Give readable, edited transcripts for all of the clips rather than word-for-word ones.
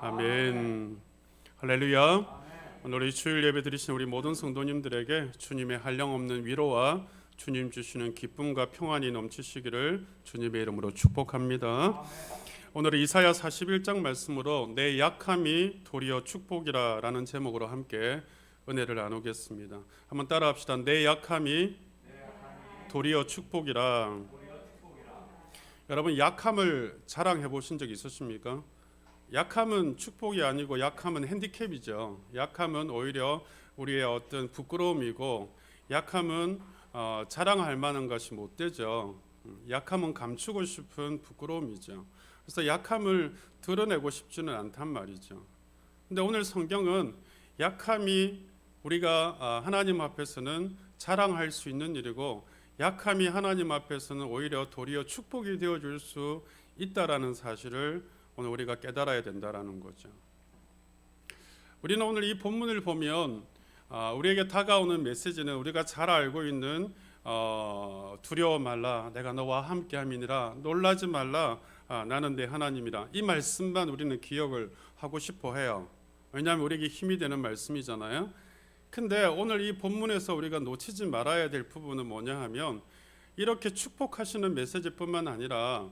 아멘. 할렐루야. 오늘 이 주일 예배 드리신 우리 모든 성도님들에게 주님의 한량없는 위로와 주님 주시는 기쁨과 평안이 넘치시기를 주님의 이름으로 축복합니다. 오늘 이사야 41장 말씀으로 내 약함이 도리어 축복이라 라는 제목으로 함께 은혜를 나누겠습니다. 한번 따라합시다. 내 약함이 도리어 축복이라. 여러분, 약함을 자랑해 보신 적 있으십니까? 약함은 축복이 아니고 약함은 핸디캡이죠. 약함은 오히려 우리의 어떤 부끄러움이고, 약함은 자랑할 만한 것이 못 되죠. 약함은 감추고 싶은 부끄러움이죠. 그래서 약함을 드러내고 싶지는 않단 말이죠. 근데 오늘 성경은 약함이 우리가 하나님 앞에서는 자랑할 수 있는 일이고, 약함이 하나님 앞에서는 오히려 도리어 축복이 되어줄 수 있다라는 사실을 오늘 우리가 깨달아야 된다라는 거죠. 우리는 오늘 이 본문을 보면 우리에게 다가오는 메시지는 우리가 잘 알고 있는 두려워 말라 내가 너와 함께함이니라, 놀라지 말라 나는 내 하나님이라, 이 말씀만 우리는 기억을 하고 싶어 해요. 왜냐하면 우리에게 힘이 되는 말씀이잖아요. 근데 오늘 이 본문에서 우리가 놓치지 말아야 될 부분은 뭐냐 하면, 이렇게 축복하시는 메시지뿐만 아니라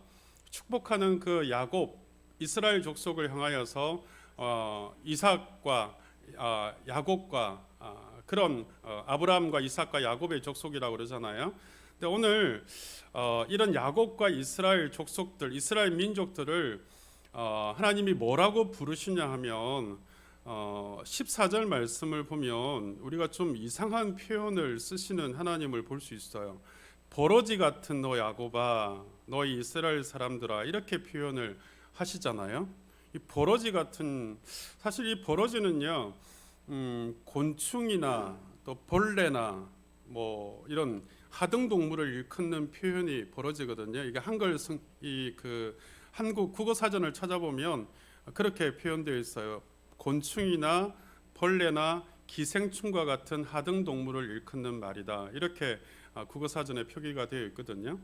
축복하는 그 야곱 이스라엘 족속을 향하여서 이삭과 야곱과 그런 아브라함과 이삭과 야곱의 족속이라고 그러잖아요. 근데 오늘 이런 야곱과 이스라엘 족속들, 이스라엘 민족들을 하나님이 뭐라고 부르시냐 하면 14절 말씀을 보면 우리가 좀 이상한 표현을 쓰시는 하나님을 볼 수 있어요. 버러지 같은 너 야곱아, 너희 이스라엘 사람들아, 이렇게 표현을 하시잖아요. 이 버러지 같은, 사실 이 버러지는요, 곤충이나 또 벌레나 뭐 이런 하등 동물을 일컫는 표현이 버러지거든요. 이게 한국 국어 사전을 찾아보면 그렇게 표현되어 있어요. 곤충이나 벌레나 기생충과 같은 하등 동물을 일컫는 말이다, 이렇게 국어 사전에 표기가 되어 있거든요.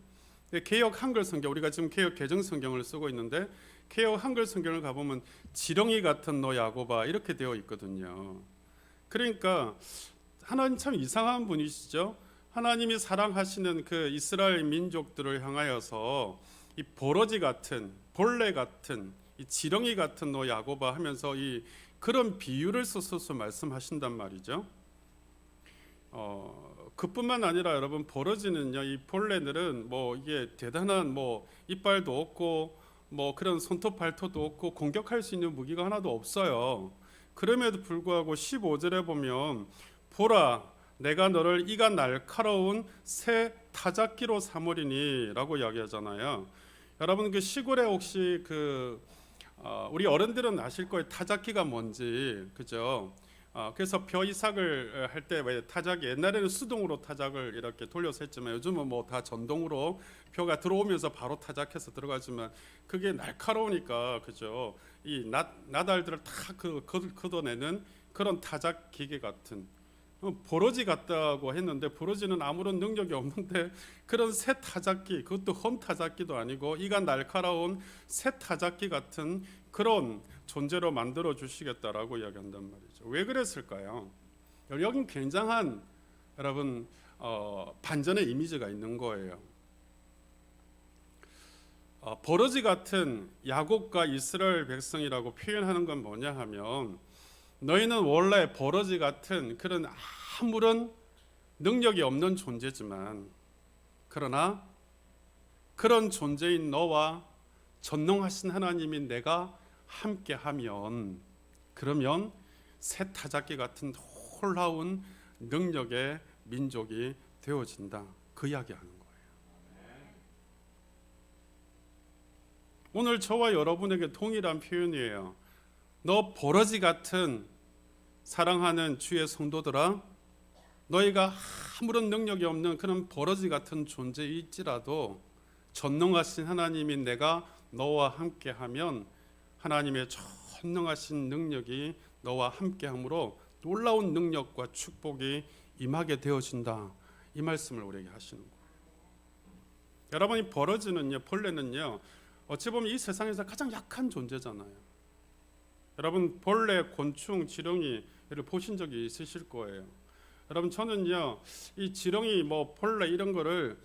개역 한글 성경, 우리가 지금 개역 개정 성경을 쓰고 있는데 개역 한글 성경을 가보면 지렁이 같은 너 야곱아, 이렇게 되어 있거든요. 그러니까 하나님 참 이상한 분이시죠. 하나님이 사랑하시는 그 이스라엘 민족들을 향하여서 이 버러지 같은, 벌레 같은, 이 지렁이 같은 너 야곱아 하면서 이 그런 비유를 써서 말씀하신단 말이죠. 그뿐만 아니라 여러분, 버러지는요, 이 벌레들은 뭐 이게 대단한 뭐 이빨도 없고 뭐 그런 손톱 발톱도 없고 공격할 수 있는 무기가 하나도 없어요. 그럼에도 불구하고 15절에 보면 보라 내가 너를 이가 날카로운 새 타작기로 삼으리니 라고 이야기하잖아요. 여러분, 그 시골에 혹시 우리 어른들은 아실 거예요. 타작기가 뭔지, 그죠? 그래서 벼 이삭을 할 때 왜 타작이, 옛날에는 수동으로 타작을 이렇게 돌려서 했지만 요즘은 뭐 다 전동으로 벼가 들어오면서 바로 타작해서 들어가지만 그게 날카로우니까, 그죠? 이 나달들을 다 걷어내는 그런 타작 기계 같은, 버러지 같다고 했는데 버러지는 아무런 능력이 없는데 그런 새 타작기, 그것도 험 타작기도 아니고 이가 날카로운 새 타작기 같은 그런 존재로 만들어 주시겠다라고 이야기한단 말이죠. 왜 그랬을까요? 여긴 굉장한, 여러분, 반전의 이미지가 있는 거예요. 버러지 같은 야곱과 이스라엘 백성이라고 표현하는 건 뭐냐 하면, 너희는 원래 버러지 같은 그런 아무런 능력이 없는 존재지만, 그러나 그런 존재인 너와 전능하신 하나님인 내가 함께하면, 그러면 새 타작기 같은 놀라운 능력의 민족이 되어진다, 그 이야기하는 거예요. 오늘 저와 여러분에게 동일한 표현이에요. 너 버러지 같은 사랑하는 주의 성도들아, 너희가 아무런 능력이 없는 그런 버러지 같은 존재일지라도 전능하신 하나님인 내가 너와 함께하면 하나님의 전능하신 능력이 너와 함께함으로 놀라운 능력과 축복이 임하게 되어진다, 이 말씀을 우리에게 하시는 거예요. 여러분이 벌어지는요, 벌레는요, 어찌 보면 이 세상에서 가장 약한 존재잖아요. 여러분 벌레, 곤충, 지렁이를 보신 적이 있으실 거예요. 여러분 저는요 이 지렁이 뭐 벌레 이런 거를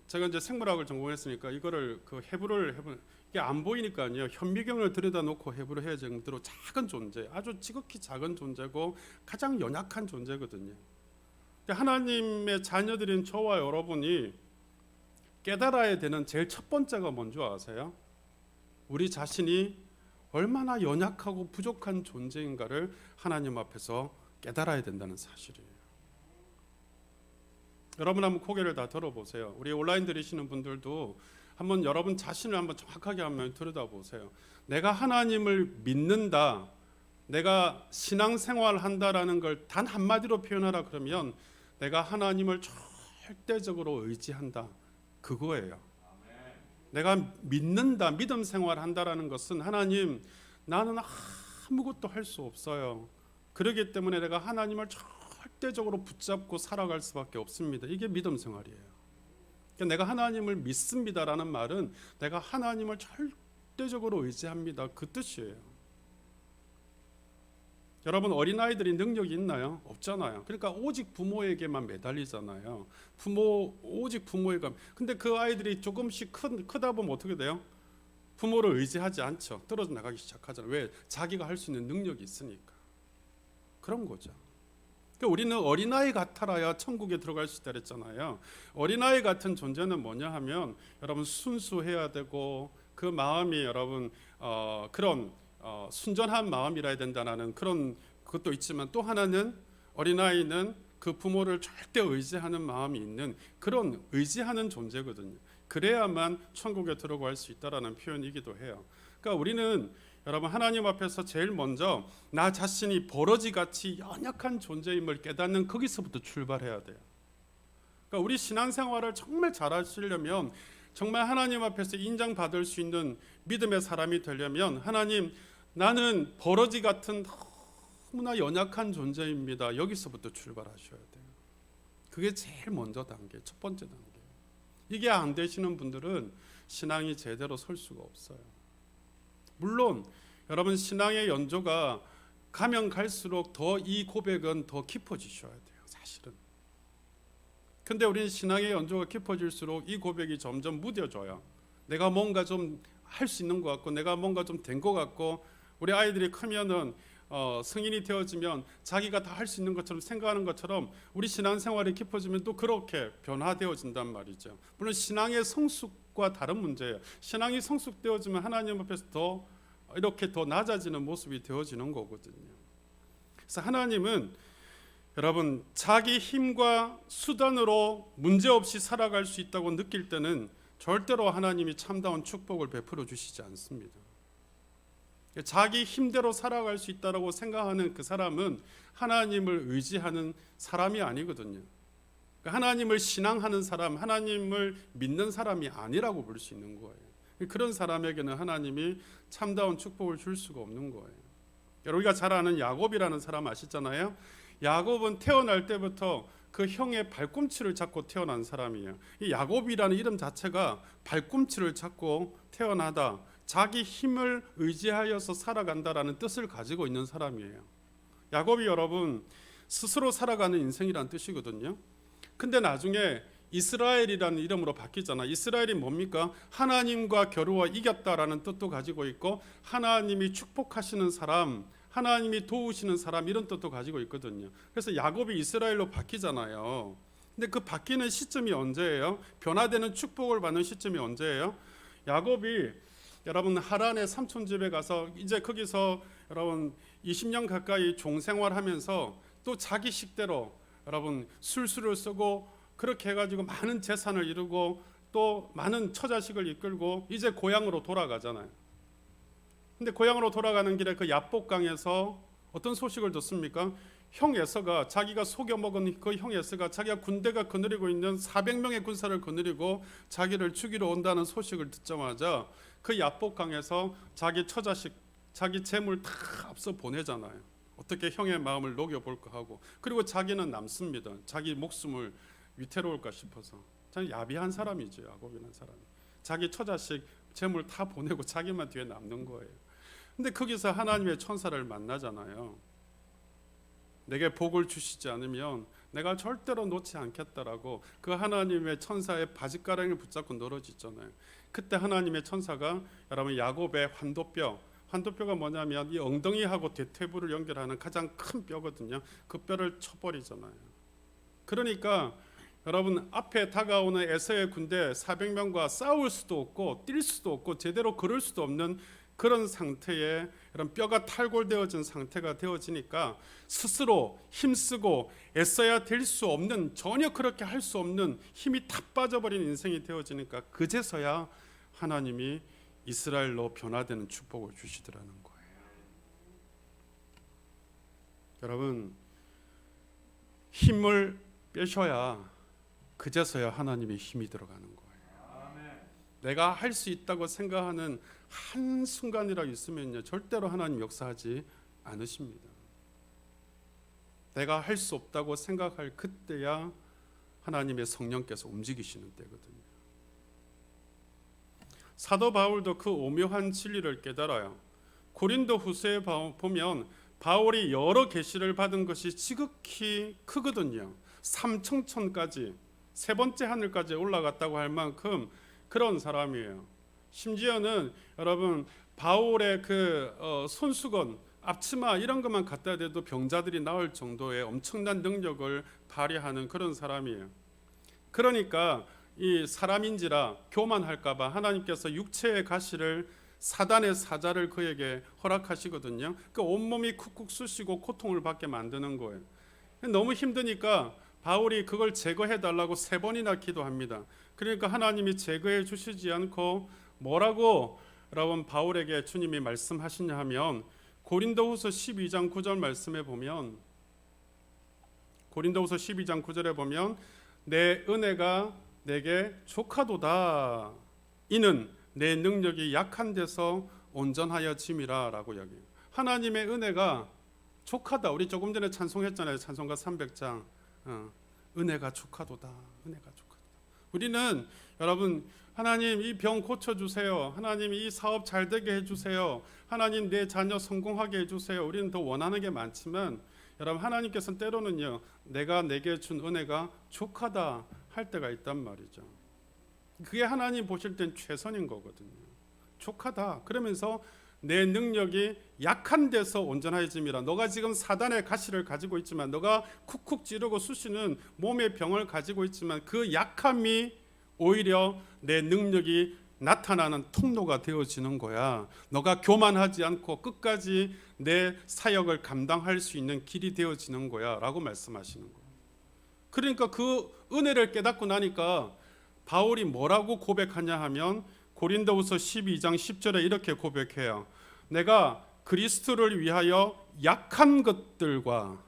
제가 이제 생물학을 전공했으니까 이거를 그 해부를 해본 이게 안 보이니까요 현미경을 들여다 놓고 해부를 해야 정도로 작은 존재, 아주 지극히 작은 존재고 가장 연약한 존재거든요. 하나님의 자녀들인 저와 여러분이 깨달아야 되는 제일 첫 번째가 뭔지 아세요? 우리 자신이 얼마나 연약하고 부족한 존재인가를 하나님 앞에서 깨달아야 된다는 사실이에요. 여러분 한번 고개를 다 들어보세요. 우리 온라인 들으시는 분들도 한번 여러분 자신을 한번 정확하게 한번 들여다보세요. 내가 하나님을 믿는다, 내가 신앙생활 한다라는 걸 단 한마디로 표현하라 그러면 내가 하나님을 절대적으로 의지한다, 그거예요. 내가 믿는다, 믿음 생활 한다라는 것은 하나님 나는 아무것도 할 수 없어요. 그렇기 때문에 내가 하나님을 절대적으로 붙잡고 살아갈 수밖에 없습니다. 이게 믿음 생활이에요. 그러니까 내가 하나님을 믿습니다라는 말은 내가 하나님을 절대적으로 의지합니다, 그 뜻이에요. 여러분 어린아이들이 능력이 있나요? 없잖아요. 그러니까 오직 부모에게만 매달리잖아요. 오직 부모에게. 근데 그 아이들이 조금씩 크다 보면 어떻게 돼요? 부모를 의지하지 않죠. 떨어져 나가기 시작하잖아요. 왜? 자기가 할 수 있는 능력이 있으니까. 그런 거죠. 그러니까 우리는 어린아이 같아야 천국에 들어갈 수 있다 그랬잖아요. 어린아이 같은 존재는 뭐냐 하면 여러분 순수해야 되고 그 마음이 여러분 그런 순전한 마음이라야 된다는 그런 것도 있지만 또 하나는 어린아이는 그 부모를 절대 의지하는 마음이 있는 그런 의지하는 존재거든요. 그래야만 천국에 들어갈 수 있다라는 표현이기도 해요. 그러니까 우리는 여러분 하나님 앞에서 제일 먼저 나 자신이 버러지같이 연약한 존재임을 깨닫는 거기서부터 출발해야 돼요. 그러니까 우리 신앙생활을 정말 잘하시려면 정말 하나님 앞에서 인정받을 수 있는 믿음의 사람이 되려면 하나님 나는 버러지 같은 너무나 연약한 존재입니다. 여기서부터 출발하셔야 돼요. 그게 제일 먼저 단계, 첫 번째 단계. 이게 안 되시는 분들은 신앙이 제대로 설 수가 없어요. 물론 여러분 신앙의 연조가 가면 갈수록 더 이 고백은 더 깊어지셔야 돼요. 사실은. 근데 우리는 신앙의 연조가 깊어질수록 이 고백이 점점 무뎌져요. 내가 뭔가 좀 할 수 있는 것 같고 내가 뭔가 좀 된 것 같고 우리 아이들이 크면은 성인이 되어지면 자기가 다 할 수 있는 것처럼 생각하는 것처럼 우리 신앙생활이 깊어지면 또 그렇게 변화되어진단 말이죠. 물론 신앙의 성숙과 다른 문제예요. 신앙이 성숙되어지면 하나님 앞에서 더 이렇게 더 낮아지는 모습이 되어지는 거거든요. 그래서 하나님은 여러분 자기 힘과 수단으로 문제없이 살아갈 수 있다고 느낄 때는 절대로 하나님이 참다운 축복을 베풀어 주시지 않습니다. 자기 힘대로 살아갈 수 있다고 생각하는 그 사람은 하나님을 의지하는 사람이 아니거든요. 하나님을 신앙하는 사람, 하나님을 믿는 사람이 아니라고 볼 수 있는 거예요. 그런 사람에게는 하나님이 참다운 축복을 줄 수가 없는 거예요. 우리가 잘 아는 야곱이라는 사람 아시잖아요. 야곱은 태어날 때부터 그 형의 발꿈치를 잡고 태어난 사람이에요. 이 야곱이라는 이름 자체가 발꿈치를 잡고 태어나다, 자기 힘을 의지하여서 살아간다라는 뜻을 가지고 있는 사람이에요. 야곱이 여러분 스스로 살아가는 인생이라는 뜻이거든요. 근데 나중에 이스라엘이라는 이름으로 바뀌잖아. 이스라엘이 뭡니까? 하나님과 겨루어 이겼다라는 뜻도 가지고 있고 하나님이 축복하시는 사람, 하나님이 도우시는 사람 이런 뜻도 가지고 있거든요. 그래서 야곱이 이스라엘로 바뀌잖아요. 근데 그 바뀌는 시점이 언제예요? 변화되는 축복을 받는 시점이 언제예요? 야곱이 여러분 하란의 삼촌 집에 가서 이제 거기서 여러분 20년 가까이 종생활하면서 또 자기 식대로 여러분 술수를 쓰고 그렇게 해가지고 많은 재산을 이루고 또 많은 처자식을 이끌고 이제 고향으로 돌아가잖아요. 근데 고향으로 돌아가는 길에 그 야복강에서 어떤 소식을 듣습니까? 형 에서가 자기가 속여먹은 그 형 에서가 자기가 군대가 거느리고 있는 400명의 군사를 거느리고 자기를 죽이러 온다는 소식을 듣자마자 그 야복강에서 자기 처자식, 자기 재물 다 앞서 보내잖아요. 어떻게 형의 마음을 녹여볼까 하고, 그리고 자기는 남습니다. 자기 목숨을 위태로울까 싶어서. 참 야비한 사람이죠, 야곱이라는 사람이. 자기 처자식 재물 다 보내고 자기만 뒤에 남는 거예요. 근데 거기서 하나님의 천사를 만나잖아요. 내게 복을 주시지 않으면 내가 절대로 놓지 않겠다라고 그 하나님의 천사의 바짓가랑이를 붙잡고 늘어지잖아요. 그때 하나님의 천사가 여러분 야곱의 환도뼈가 뭐냐면 이 엉덩이하고 대퇴부를 연결하는 가장 큰 뼈거든요. 그 뼈를 쳐버리잖아요. 그러니까 여러분 앞에 다가오는 에서의 군대 400명과 싸울 수도 없고 뛸 수도 없고 제대로 걸을 수도 없는 그런 상태에 이런 뼈가 탈골되어진 상태가 되어지니까 스스로 힘쓰고 애써야 될 수 없는, 전혀 그렇게 할 수 없는 힘이 다 빠져버린 인생이 되어지니까 그제서야 하나님이 이스라엘로 변화되는 축복을 주시더라는 거예요. 여러분, 힘을 빼셔야 그제서야 하나님의 힘이 들어가는 거예요. 내가 할 수 있다고 생각하는 한순간이라도 있으면요, 절대로 하나님 역사하지 않으십니다. 내가 할 수 없다고 생각할 그때야 하나님의 성령께서 움직이시는 때거든요. 사도 바울도 그 오묘한 진리를 깨달아요. 고린도 후서에 보면 바울이 여러 계시를 받은 것이 지극히 크거든요. 삼청천까지, 세 번째 하늘까지 올라갔다고 할 만큼 그런 사람이에요. 심지어는 여러분 바울의 그 손수건, 앞치마 이런 것만 갖다 대도 병자들이 나을 정도의 엄청난 능력을 발휘하는 그런 사람이에요. 그러니까 이 사람인지라 교만할까봐 하나님께서 육체의 가시를 사단의 사자를 그에게 허락하시거든요. 그 온몸이 쿡쿡 쑤시고 고통을 받게 만드는 거예요. 너무 힘드니까 바울이 그걸 제거해 달라고 3번이나 기도합니다. 그러니까 하나님이 제거해 주시지 않고 뭐라고 여러분 바울에게 주님이 말씀하시냐 하면 고린도후서 12장 9절 말씀에 보면, 고린도후서 12장 9절에 보면 내 은혜가 내게 족하도다. 이는 내 능력이 약한 데서 온전하여 짐이라 라고 이야기해요. 하나님의 은혜가 족하다. 우리 조금 전에 찬송했잖아요. 찬송가 300장. 은혜가 족하도다. 은혜가 족하도다. 우리는 여러분 하나님 이 병 고쳐주세요. 하나님 이 사업 잘 되게 해주세요. 하나님 내 자녀 성공하게 해주세요. 우리는 더 원하는 게 많지만 여러분 하나님께서는 때로는요 내가 내게 준 은혜가 족하다 할 때가 있단 말이죠. 그게 하나님 보실 땐 최선인 거거든요. 족하다 그러면서 내 능력이 약한 데서 온전해짐이라. 너가 지금 사단의 가시를 가지고 있지만, 너가 쿡쿡 찌르고 쑤시는 몸의 병을 가지고 있지만 그 약함이 오히려 내 능력이 나타나는 통로가 되어지는 거야. 너가 교만하지 않고 끝까지 내 사역을 감당할 수 있는 길이 되어지는 거야 라고 말씀하시는 거예요. 그러니까 그 은혜를 깨닫고 나니까 바울이 뭐라고 고백하냐 하면 고린도후서 12장 10절에 이렇게 고백해요. 내가 그리스도를 위하여 약한 것들과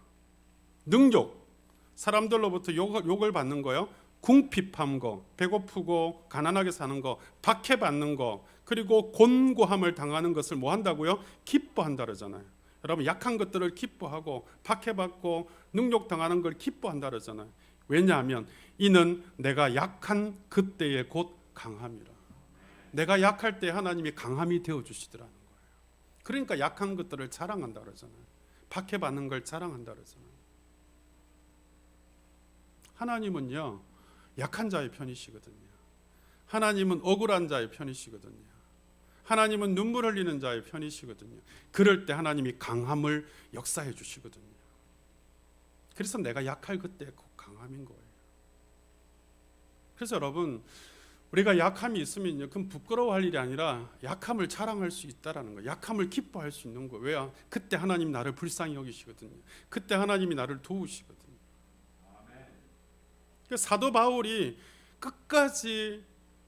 능욕, 사람들로부터 욕을 받는 거요, 궁핍한 거, 배고프고 가난하게 사는 거, 박해받는 거, 그리고 곤고함을 당하는 것을 뭐 한다고요? 기뻐한다 그러잖아요. 여러분 약한 것들을 기뻐하고 박해받고 능욕당하는 걸 기뻐한다 그러잖아요. 왜냐하면 이는 내가 약한 그때의 곧 강함이라. 내가 약할 때 하나님이 강함이 되어주시더라는 거예요. 그러니까 약한 것들을 자랑한다 그러잖아요. 박해받는 걸 자랑한다 그러잖아요. 하나님은요 약한 자의 편이시거든요. 하나님은 억울한 자의 편이시거든요. 하나님은 눈물 흘리는 자의 편이시거든요. 그럴 때 하나님이 강함을 역사해 주시거든요. 그래서 내가 약할 그때 그 강함인 거예요. 그래서 여러분 우리가 약함이 있으면요, 그건 부끄러워할 일이 아니라 약함을 자랑할 수 있다라는 거예요. 약함을 기뻐할 수 있는 거예요. 왜요? 그때 하나님 나를 불쌍히 여기시거든요. 그때 하나님이 나를 도우시거든요. 사도 바울이 끝까지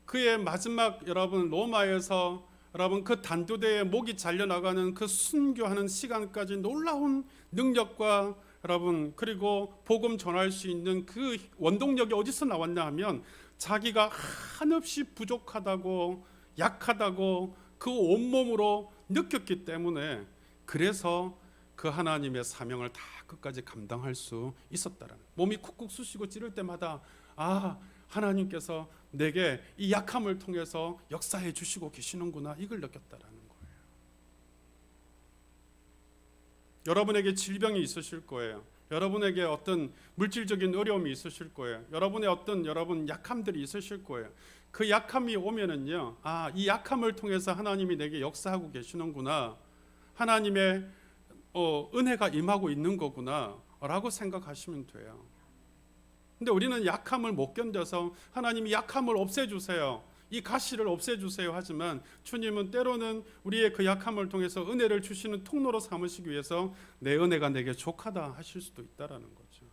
그의 마지막 여러분 로마에서 여러분 그 단두대에 목이 잘려나가는 그 순교하는 시간까지 놀라운 능력과 여러분 그리고 복음 전할 수 있는 그 원동력이 어디서 나왔냐 하면 자기가 한없이 부족하다고 약하다고 그 온몸으로 느꼈기 때문에, 그래서 그 하나님의 사명을 다 끝까지 감당할 수 있었다라는, 몸이 쿡쿡 쑤시고 찌를 때마다 아 하나님께서 내게 이 약함을 통해서 역사해 주시고 계시는구나, 이걸 느꼈다라는 거예요. 여러분에게 질병이 있으실 거예요. 여러분에게 어떤 물질적인 어려움이 있으실 거예요. 여러분의 여러분 약함들이 있으실 거예요. 그 약함이 오면은요, 이 약함을 통해서 하나님이 내게 역사하고 계시는구나, 하나님의 은혜가 임하고 있는 거구나 라고 생각하시면 돼요. 근데 우리는 약함을 못 견뎌서 하나님이 약함을 없애주세요, 이 가시를 없애주세요 하지만 주님은 때로는 우리의 그 약함을 통해서 은혜를 주시는 통로로 삼으시기 위해서 내 은혜가 내게 족하다 하실 수도 있다라는 거죠.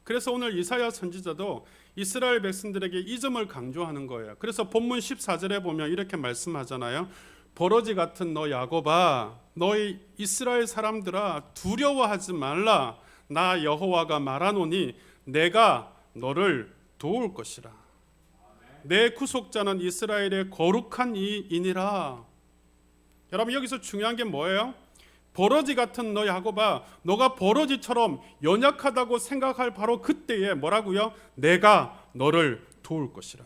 그래서 오늘 이사야 선지자도 이스라엘 백성들에게 이 점을 강조하는 거예요. 그래서 본문 14절에 보면 이렇게 말씀하잖아요. 버러지 같은 너 야곱아, 너희 이스라엘 사람들아, 두려워하지 말라. 나 여호와가 말하노니 내가 너를 도울 것이라. 내 구속자는 이스라엘의 거룩한 이이니라. 여러분, 여기서 중요한 게 뭐예요? 버러지 같은 너 야곱아, 너가 버러지처럼 연약하다고 생각할 바로 그때에 뭐라고요? 내가 너를 도울 것이라.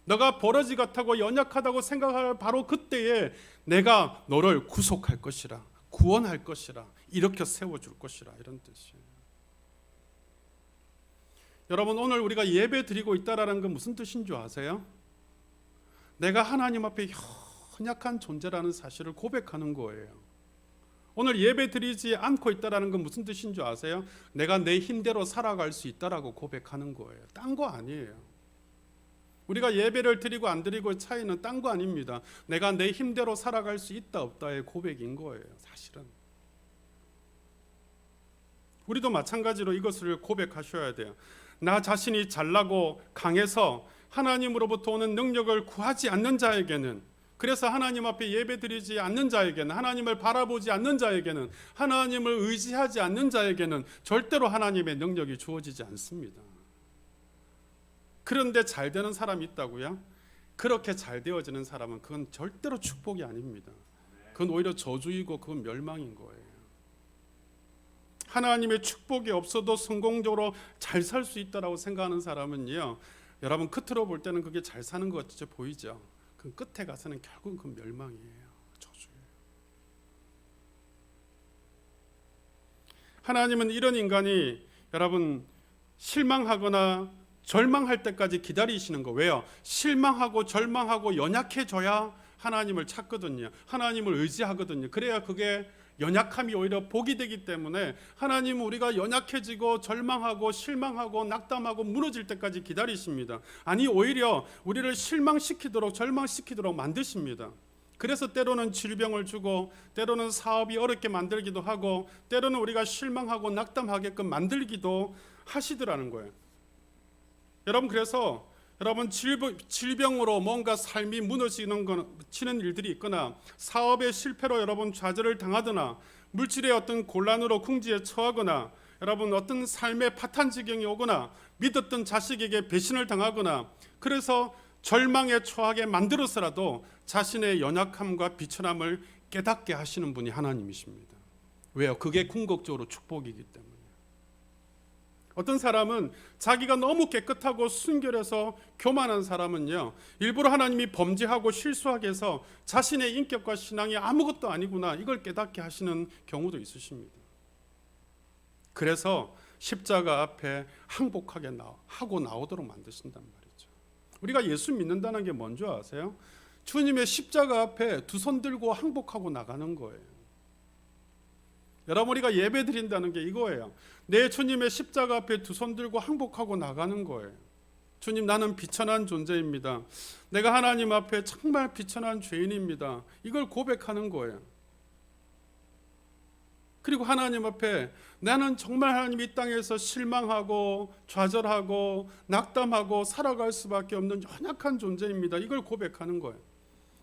너가 버러지 같다고 연약하다고 생각할 바로 그때에 내가 너를 구속할 것이라, 구원할 것이라, 일으켜 세워줄 것이라, 이런 뜻이에요. 여러분, 오늘 우리가 예배 드리고 있다라는 건 무슨 뜻인 줄 아세요? 내가 하나님 앞에 연약한 존재라는 사실을 고백하는 거예요. 오늘 예배 드리지 않고 있다라는 건 무슨 뜻인 줄 아세요? 내가 내 힘대로 살아갈 수 있다라고 고백하는 거예요. 딴 거 아니에요. 우리가 예배를 드리고 안 드리고의 차이는 딴 거 아닙니다. 내가 내 힘대로 살아갈 수 있다 없다의 고백인 거예요, 사실은. 우리도 마찬가지로 이것을 고백하셔야 돼요. 나 자신이 잘나고 강해서 하나님으로부터 오는 능력을 구하지 않는 자에게는, 그래서 하나님 앞에 예배드리지 않는 자에게는, 하나님을 바라보지 않는 자에게는, 하나님을 의지하지 않는 자에게는 절대로 하나님의 능력이 주어지지 않습니다. 그런데 잘 되는 사람이 있다고요? 그렇게 잘 되어지는 사람은 그건 절대로 축복이 아닙니다. 그건 오히려 저주이고 그건 멸망인 거예요. 하나님의 축복이 없어도 성공적으로 잘 살 수 있다라고 생각하는 사람은요, 여러분 끝으로 볼 때는 그게 잘 사는 것 같이 보이죠. 그 끝에 가서는 결국은 그 멸망이에요, 저주예요. 하나님은 이런 인간이 여러분 실망하거나 절망할 때까지 기다리시는 거. 왜요? 실망하고 절망하고 연약해져야 하나님을 찾거든요. 하나님을 의지하거든요. 그래야 그게 연약함이 오히려 복이 되기 때문에 하나님은 우리가 연약해지고 절망하고 실망하고 낙담하고 무너질 때까지 기다리십니다. 아니, 오히려 우리를 실망시키도록 절망시키도록 만드십니다. 그래서 때로는 질병을 주고 때로는 사업이 어렵게 만들기도 하고 때로는 우리가 실망하고 낙담하게끔 만들기도 하시더라는 거예요. 여러분, 그래서 여러분 질병으로 뭔가 삶이 무너지는 일들이 있거나 사업의 실패로 여러분 좌절을 당하거나 물질의 어떤 곤란으로 궁지에 처하거나 여러분 어떤 삶의 파탄 지경이 오거나 믿었던 자식에게 배신을 당하거나 그래서 절망에 처하게 만들어서라도 자신의 연약함과 비천함을 깨닫게 하시는 분이 하나님이십니다. 왜요? 그게 궁극적으로 축복이기 때문에. 어떤 사람은 자기가 너무 깨끗하고 순결해서 교만한 사람은요, 일부러 하나님이 범죄하고 실수하게 해서 자신의 인격과 신앙이 아무것도 아니구나 이걸 깨닫게 하시는 경우도 있으십니다. 그래서 십자가 앞에 항복하게 하고 나오도록 만드신단 말이죠. 우리가 예수 믿는다는 게 뭔지 아세요? 주님의 십자가 앞에 두 손 들고 항복하고 나가는 거예요. 여러분, 우리가 예배 드린다는 게 이거예요. 내 주님의 십자가 앞에 두 손 들고 항복하고 나가는 거예요. 주님, 나는 비천한 존재입니다. 내가 하나님 앞에 정말 비천한 죄인입니다. 이걸 고백하는 거예요. 그리고 하나님 앞에 나는 정말 하나님 이 땅에서 실망하고 좌절하고 낙담하고 살아갈 수밖에 없는 연약한 존재입니다. 이걸 고백하는 거예요.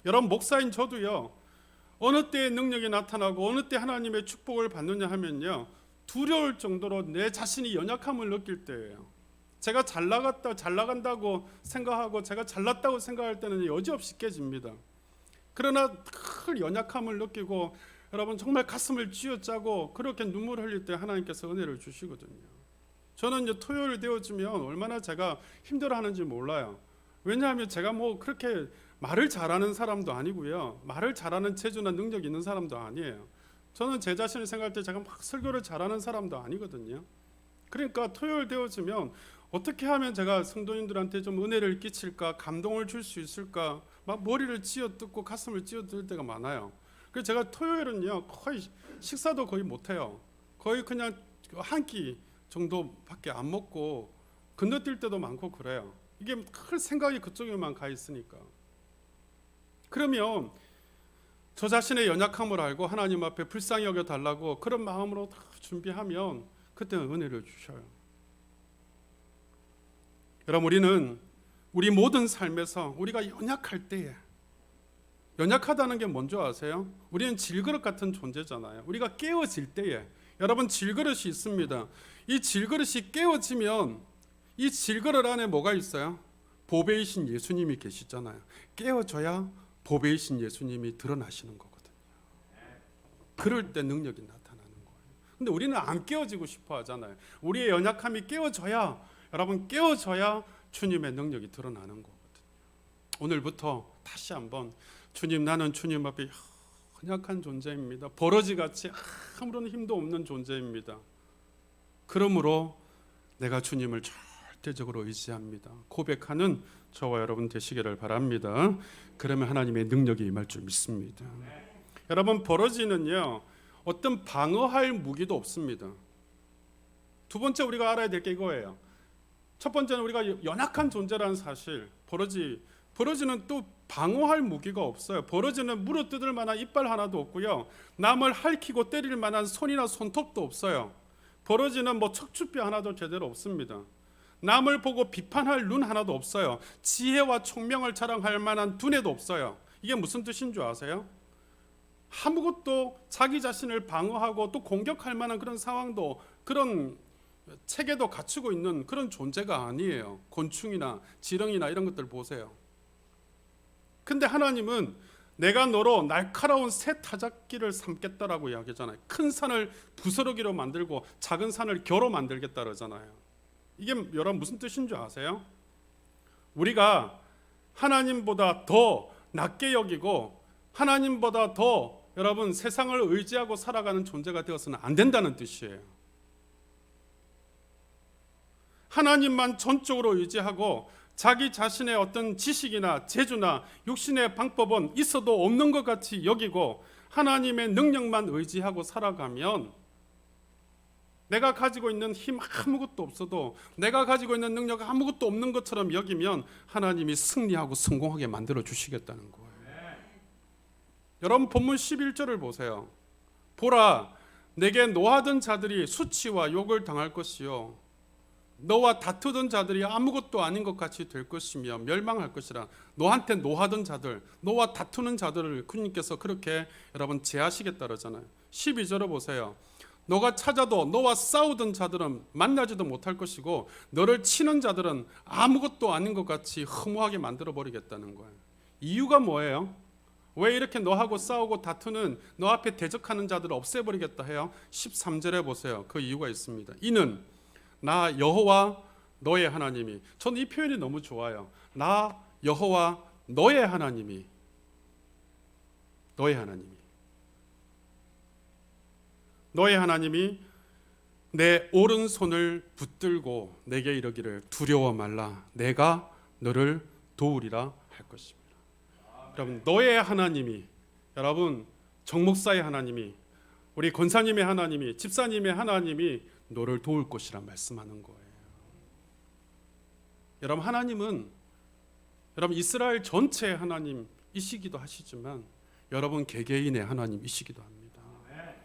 여러분, 목사인 저도요, 어느 때의 능력이 나타나고 어느 때 하나님의 축복을 받느냐 하면요, 두려울 정도로 내 자신이 연약함을 느낄 때예요. 제가 잘 나간다고 생각하고 제가 잘났다고 생각할 때는 여지없이 깨집니다. 그러나 큰 연약함을 느끼고 여러분 정말 가슴을 쥐어짜고 그렇게 눈물을 흘릴 때 하나님께서 은혜를 주시거든요. 저는 이제 토요일 되어지면 얼마나 제가 힘들어하는지 몰라요. 왜냐하면 제가 뭐 그렇게 말을 잘하는 사람도 아니고요. 말을 잘하는 재주나 능력이 있는 사람도 아니에요. 저는 제 자신을 생각할 때 제가 막 설교를 잘하는 사람도 아니거든요. 그러니까 토요일 되어지면 어떻게 하면 제가 성도님들한테 좀 은혜를 끼칠까, 감동을 줄 수 있을까, 막 머리를 쥐어뜯고 가슴을 쥐어뜯을 때가 많아요. 그래서 제가 토요일은요 거의 식사도 거의 못해요. 거의 그냥 한 끼 정도밖에 안 먹고 건너뛸 때도 많고 그래요. 이게 큰 생각이 그쪽에만 가 있으니까. 그러면 저 자신의 연약함을 알고 하나님 앞에 불쌍히 여겨 달라고 그런 마음으로 다 준비하면 그때는 은혜를 주셔요. 여러분, 우리는 우리 모든 삶에서 우리가 연약할 때에, 연약하다는 게 뭔지 아세요? 우리는 질그릇 같은 존재잖아요. 우리가 깨어질 때에, 여러분 질그릇이 있습니다. 이 질그릇이 깨어지면 이 질그릇 안에 뭐가 있어요? 보배이신 예수님이 계시잖아요. 깨어져야 보배이신 예수님이 드러나시는 거거든요. 그럴 때 능력이 나타나는 거예요. 근데 우리는 안 깨어지고 싶어 하잖아요. 우리의 연약함이 깨어져야, 여러분 깨어져야 주님의 능력이 드러나는 거거든요. 오늘부터 다시 한번 주님, 나는 주님 앞에 연약한 존재입니다. 버러지같이 아무런 힘도 없는 존재입니다. 그러므로 내가 주님을 절대적으로 의지합니다. 고백하는 저와 여러분 되시기를 바랍니다. 그러면 하나님의 능력이 임할 줄 믿습니다. 여러분, 버러지는요 어떤 방어할 무기도 없습니다. 두 번째 우리가 알아야 될 게 이거예요. 첫 번째는 우리가 연약한 존재라는 사실. 버러지는 또 방어할 무기가 없어요. 버러지는 물어뜯을 만한 이빨 하나도 없고요. 남을 핥히고 때릴 만한 손이나 손톱도 없어요. 버러지는 뭐 척추뼈 하나도 제대로 없습니다. 남을 보고 비판할 눈 하나도 없어요. 지혜와 총명을 자랑할 만한 두뇌도 없어요. 이게 무슨 뜻인 줄 아세요? 아무것도 자기 자신을 방어하고 또 공격할 만한 그런 상황도, 그런 체계도 갖추고 있는 그런 존재가 아니에요. 곤충이나 지렁이나 이런 것들 보세요. 근데 하나님은 내가 너로 날카로운 새 타작기를 삼겠다라고 이야기하잖아요. 큰 산을 부스러기로 만들고 작은 산을 겨로 만들겠다 그러잖아요. 이게 여러분 무슨 뜻인 줄 아세요? 우리가 하나님보다 더 낮게 여기고 하나님보다 더 여러분 세상을 의지하고 살아가는 존재가 되어서는 안 된다는 뜻이에요. 하나님만 전적으로 의지하고 자기 자신의 어떤 지식이나 재주나 육신의 방법은 있어도 없는 것 같이 여기고 하나님의 능력만 의지하고 살아가면, 내가 가지고 있는 힘 아무것도 없어도, 내가 가지고 있는 능력 아무것도 없는 것처럼 여기면 하나님이 승리하고 성공하게 만들어 주시겠다는 거예요. 여러분 본문 11절을 보세요. 보라, 내게 노하던 자들이 수치와 욕을 당할 것이요 너와 다투던 자들이 아무것도 아닌 것 같이 될 것이며 멸망할 것이라. 너한테 노하던 자들, 너와 다투는 자들을 주님께서 그렇게 여러분 제하시겠다 그러잖아요. 12절을 보세요. 너가 찾아도 너와 싸우던 자들은 만나지도 못할 것이고 너를 치는 자들은 아무것도 아닌 것 같이 허무하게 만들어 버리겠다는 거예요. 이유가 뭐예요? 왜 이렇게 너하고 싸우고 다투는, 너 앞에 대적하는 자들을 없애버리겠다 해요? 13절에 보세요. 그 이유가 있습니다. 이는 나 여호와 너의 하나님이, 저는 이 표현이 너무 좋아요. 나 여호와 너의 하나님이, 너의 하나님이 내 오른손을 붙들고 내게 이르기를 두려워 말라, 내가 너를 도우리라 할 것입니다. 여러분, 너의 하나님이, 여러분 정목사의 하나님이, 우리 권사님의 하나님이, 집사님의 하나님이 너를 도울 것이라 말씀하는 거예요. 여러분, 하나님은 여러분 이스라엘 전체의 하나님이시기도 하시지만 여러분 개개인의 하나님이시기도 합니다.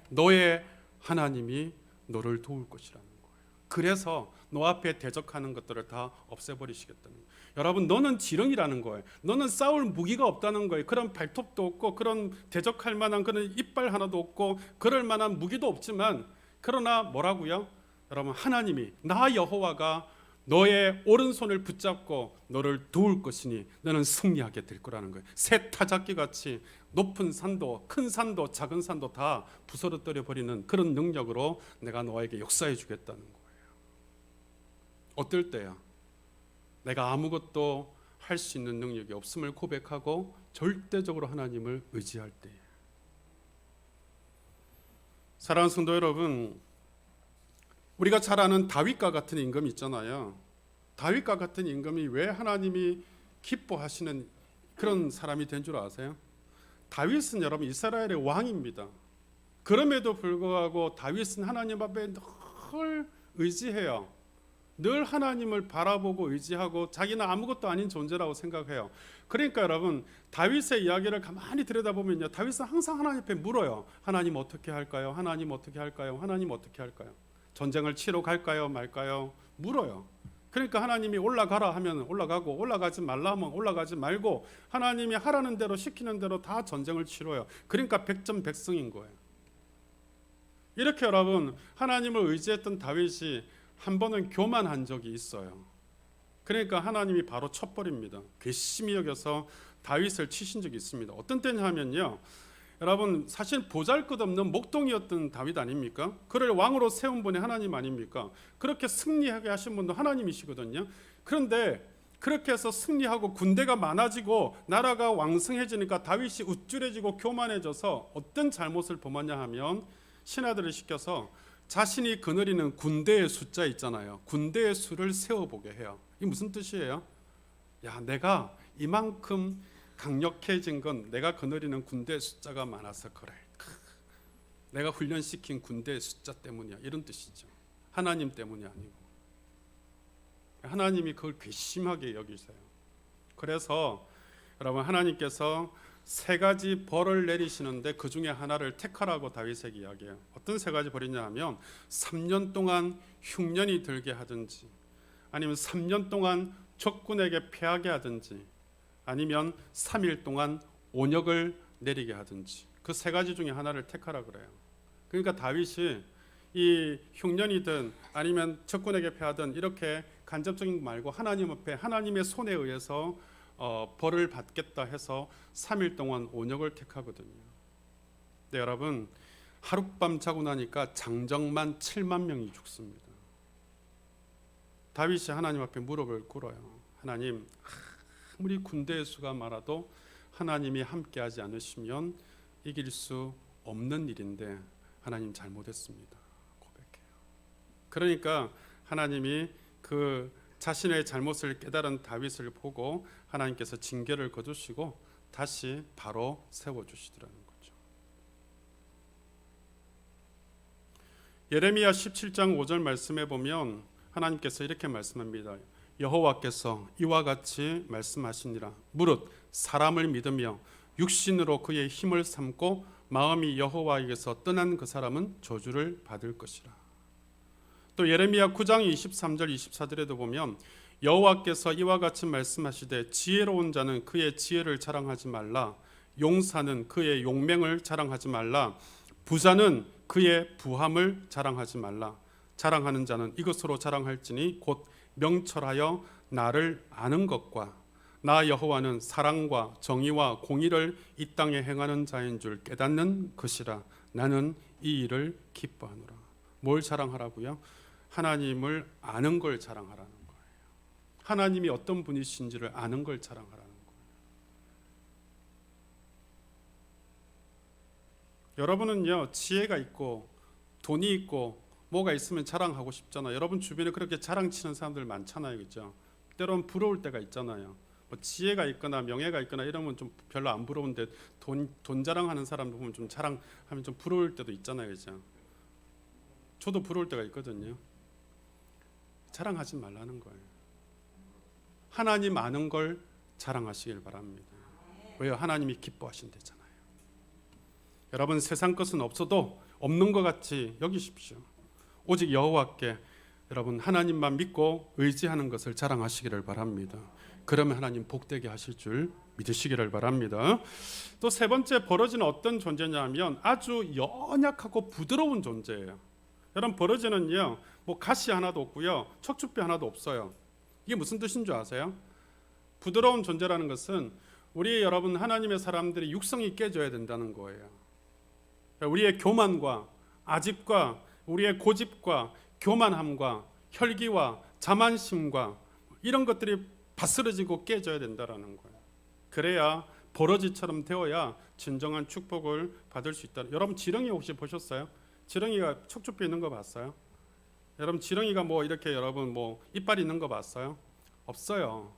너의 하나님이 너를 도울 것이라는 거예요. 그래서 너 앞에 대적하는 것들을 다 없애버리시겠다는 거예요. 여러분, 너는 지렁이라는 거예요. 너는 싸울 무기가 없다는 거예요. 그런 발톱도 없고 그런 대적할 만한 그런 이빨 하나도 없고 그럴 만한 무기도 없지만, 그러나 뭐라고요? 여러분, 하나님이, 나 여호와가 너의 오른손을 붙잡고 너를 도울 것이니 너는 승리하게 될 거라는 거예요. 새 타작기 같이 높은 산도, 큰 산도, 작은 산도 다 부서뜨려 버리는 그런 능력으로 내가 너에게 역사해 주겠다는 거예요. 어떨 때야? 내가 아무것도 할 수 있는 능력이 없음을 고백하고 절대적으로 하나님을 의지할 때, 사랑하는 성도 여러분, 우리가 잘 아는 다윗과 같은 임금이 있잖아요. 다윗과 같은 임금이 왜 하나님이 기뻐하시는 그런 사람이 된 줄 아세요? 다윗은 여러분 이스라엘의 왕입니다. 그럼에도 불구하고 다윗은 하나님 앞에 늘 의지해요. 늘 하나님을 바라보고 의지하고 자기는 아무것도 아닌 존재라고 생각해요. 그러니까 여러분 다윗의 이야기를 가만히 들여다보면요, 다윗은 항상 하나님 앞에 물어요. 하나님 어떻게 할까요? 하나님 어떻게 할까요? 하나님 어떻게 할까요? 전쟁을 치러 갈까요? 말까요? 물어요. 그러니까 하나님이 올라가라 하면 올라가고, 올라가지 말라 하면 올라가지 말고, 하나님이 하라는 대로 시키는 대로 다 전쟁을 치러요. 그러니까 백전백승인 거예요. 이렇게 여러분 하나님을 의지했던 다윗이 한 번은 교만한 적이 있어요. 그러니까 하나님이 바로 쳐버립니다. 괘씸히 여겨서 다윗을 치신 적이 있습니다. 어떤 때냐 하면요, 여러분 사실 보잘것없는 목동이었던 다윗 아닙니까? 그를 왕으로 세운 분이 하나님 아닙니까? 그렇게 승리하게 하신 분도 하나님이시거든요. 그런데 그렇게 해서 승리하고 군대가 많아지고 나라가 왕성해지니까 다윗이 우쭐해지고 교만해져서 어떤 잘못을 범하냐 하면, 신하들을 시켜서 자신이 거느리는 군대의 숫자 있잖아요. 군대의 수를 세워보게 해요. 이게 무슨 뜻이에요? 야, 내가 이만큼 강력해진 건 내가 거느리는 군대의 숫자가 많아서 그래. 내가 훈련시킨 군대의 숫자 때문이야. 이런 뜻이죠. 하나님 때문이 아니고. 하나님이 그걸 괘씸하게 여기세요. 그래서 여러분 하나님께서 세 가지 벌을 내리시는데 그 중에 하나를 택하라고 다윗에게 이야기해요. 어떤 세 가지 벌이냐 하면 3년 동안 흉년이 들게 하든지, 아니면 3년 동안 적군에게 패하게 하든지, 아니면 3일 동안 온역을 내리게 하든지, 그 세 가지 중에 하나를 택하라 그래요. 그러니까 다윗이 이 흉년이든 아니면 적군에게 패하든 이렇게 간접적인 거 말고 하나님 앞에 하나님의 손에 의해서 벌을 받겠다 해서 3일 동안 온역을 택하거든요. 네, 여러분 하룻밤 자고 나니까 장정만 7만 명이 죽습니다. 다윗이 하나님 앞에 무릎을 꿇어요. 하나님, 아무리 군대의 수가 많아도 하나님이 함께하지 않으시면 이길 수 없는 일인데 하나님 잘못했습니다. 고백해요. 그러니까 하나님이 그 자신의 잘못을 깨달은 다윗을 보고 하나님께서 징계를 거두시고 다시 바로 세워주시더라는 거죠. 예레미야 17장 5절 말씀에 보면 하나님께서 이렇게 말씀합니다. 여호와께서 이와 같이 말씀하시니라. 무릇 사람을 믿으며 육신으로 그의 힘을 삼고 마음이 여호와에게서 떠난 그 사람은 저주를 받을 것이라. 또 예레미야 9장 23절 24절에도 보면 여호와께서 이와 같이 말씀하시되 지혜로운 자는 그의 지혜를 자랑하지 말라. 용사는 그의 용맹을 자랑하지 말라. 부자는 그의 부함을 자랑하지 말라. 자랑하는 자는 이것으로 자랑할지니 곧 명철하여 나를 아는 것과 나 여호와는 사랑과 정의와 공의를 이 땅에 행하는 자인 줄 깨닫는 것이라. 나는 이 일을 기뻐하노라. 뭘 자랑하라고요? 하나님을 아는 걸 자랑하라는 거예요. 하나님이 어떤 분이신지를 아는 걸 자랑하라는 거예요. 여러분은요, 지혜가 있고 돈이 있고 뭐가 있으면 자랑하고 싶잖아요. 여러분 주변에 그렇게 자랑치는 사람들 많잖아요, 그렇죠? 때로는 부러울 때가 있잖아요. 뭐 지혜가 있거나 명예가 있거나 이러면 좀 별로 안 부러운데 돈 자랑하는 사람들 보면 좀 자랑하면 좀 부러울 때도 있잖아요, 그렇죠? 저도 부러울 때가 있거든요. 자랑하지 말라는 거예요. 하나님 아는 걸 자랑하시길 바랍니다. 왜요? 하나님이 기뻐하신대잖아요. 여러분 세상 것은 없어도 없는 것 같이 여기십시오. 오직 여호와께 여러분 하나님만 믿고 의지하는 것을 자랑하시기를 바랍니다. 그러면 하나님 복되게 하실 줄 믿으시기를 바랍니다. 또 세 번째 버러지는 어떤 존재냐면 아주 연약하고 부드러운 존재예요. 여러분 버러지는요, 뭐 가시 하나도 없고요, 척추뼈 하나도 없어요. 이게 무슨 뜻인 줄 아세요? 부드러운 존재라는 것은 우리 여러분 하나님의 사람들이 육성이 깨져야 된다는 거예요. 우리의 교만과 아집과 우리의 고집과 교만함과 혈기와 자만심과 이런 것들이 바스러지고 깨져야 된다라는 거예요. 그래야 버러지처럼 되어야 진정한 축복을 받을 수 있다. 여러분 지렁이 혹시 보셨어요? 지렁이가 척추뼈 있는 거 봤어요? 여러분 지렁이가 뭐 이렇게 여러분 뭐 이빨 있는 거 봤어요? 없어요.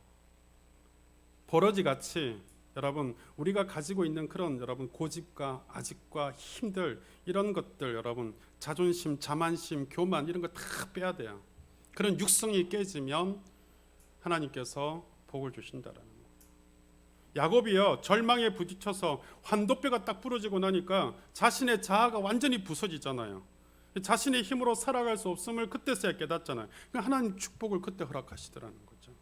버러지 같이 여러분 우리가 가지고 있는 그런 여러분 고집과 아집과 힘들 이런 것들 여러분 자존심, 자만심, 교만 이런 거 다 빼야 돼요. 그런 육성이 깨지면 하나님께서 복을 주신다라는 거예요. 야곱이요 절망에 부딪혀서 환도뼈가 딱 부러지고 나니까 자신의 자아가 완전히 부서지잖아요. 자신의 힘으로 살아갈 수 없음을 그때서야 깨닫잖아요. 하나님 축복을 그때 허락하시더라는 거죠.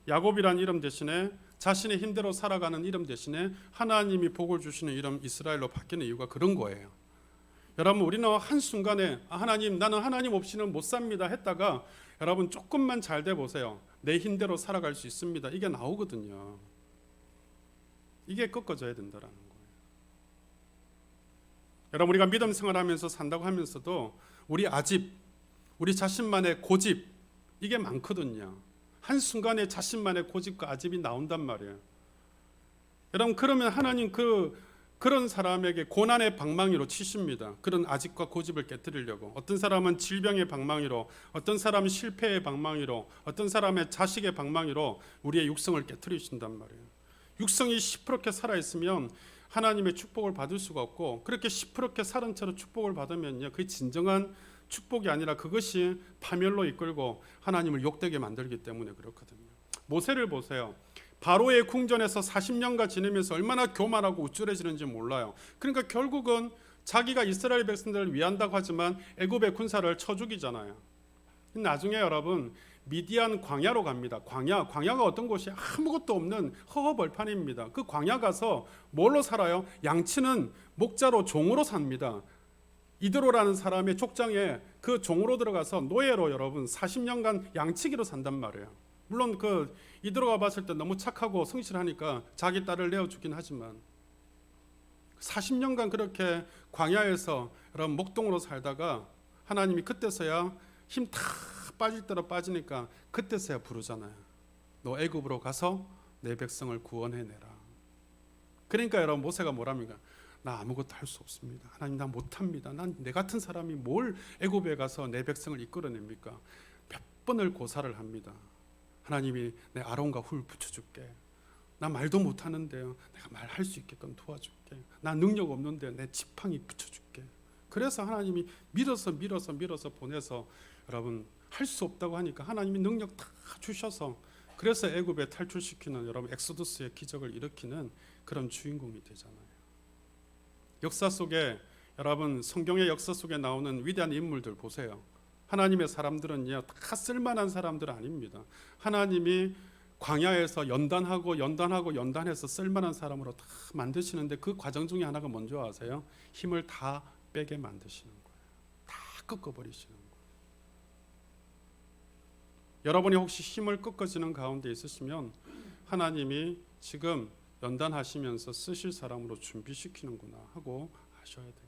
야곱이란 이름 대신에 자신의 힘대로 살아가는 이름 대신에 하나님이 복을 주시는 이름 이스라엘로 바뀌는 이유가 그런 거예요. 여러분 우리는 한순간에 하나님 나는 하나님 없이는 못 삽니다 했다가 여러분 조금만 잘 돼 보세요. 내 힘대로 살아갈 수 있습니다. 이게 나오거든요. 이게 꺾어져야 된다라는 거예요. 여러분 우리가 믿음 생활하면서 산다고 하면서도 우리 아집, 우리 자신만의 고집 이게 많거든요. 한순간에 자신만의 고집과 아집이 나온단 말이에요. 여러분 그러면 하나님 그런 사람에게 고난의 방망이로 치십니다. 그런 아집과 고집을 깨뜨리려고. 어떤 사람은 질병의 방망이로, 어떤 사람은 실패의 방망이로, 어떤 사람의 자식의 방망이로 우리의 육성을 깨뜨리신단 말이에요. 육성이 시퍼렇게 살아있으면 하나님의 축복을 받을 수가 없고 그렇게 시퍼렇게 살은 채로 축복을 받으면요 그게 진정한 축복이 아니라 그것이 파멸로 이끌고 하나님을 욕되게 만들기 때문에 그렇거든요. 모세를 보세요. 바로의 궁전에서 40년간 지내면서 얼마나 교만하고 우쭐해지는지 몰라요. 그러니까 결국은 자기가 이스라엘 백성들을 위한다고 하지만 애굽의 군사를 쳐 죽이잖아요. 나중에 여러분 미디안 광야로 갑니다. 광야가 어떤 곳이 아무것도 없는 허허벌판입니다. 그 광야 가서 뭘로 살아요? 양치는 목자로 종으로 삽니다. 이드로라는 사람의 족장에 그 종으로 들어가서 노예로 여러분 40년간 양치기로 산단 말이에요. 물론 그 이드로가 봤을 때 너무 착하고 성실하니까 자기 딸을 내어주긴 하지만 40년간 그렇게 광야에서 여러분 목동으로 살다가 하나님이 그때서야 힘 다 빠질 대로 빠지니까 그때서야 부르잖아요. 너 애굽으로 가서 내 백성을 구원해내라. 그러니까 여러분 모세가 뭐랍니까? 나 아무것도 할 수 없습니다. 하나님 나 못합니다. 난 내 같은 사람이 뭘 애굽에 가서 내 백성을 이끌어냅니까? 몇 번을 고사를 합니다. 하나님이 내 아론과 훌 붙여줄게. 나 말도 못하는데요. 내가 말할 수 있게끔 도와줄게. 나 능력 없는데 내 지팡이 붙여줄게. 그래서 하나님이 밀어서 보내서 여러분 할 수 없다고 하니까 하나님이 능력 다 주셔서 그래서 애굽에 탈출시키는 여러분 엑소더스의 기적을 일으키는 그런 주인공이 되잖아요. 역사 속에 여러분 성경의 역사 속에 나오는 위대한 인물들 보세요. 하나님의 사람들은요 다 쓸만한 사람들 아닙니다. 하나님이 광야에서 연단해서 쓸만한 사람으로 다 만드시는데 그 과정 중에 하나가 뭔지 아세요? 힘을 다 빼게 만드시는 거예요. 다 꺾어버리시는 거예요. 여러분이 혹시 힘을 꺾어지는 가운데 있으시면 하나님이 지금 연단하시면서 쓰실 사람으로 준비시키는구나 하고 아셔야 돼요.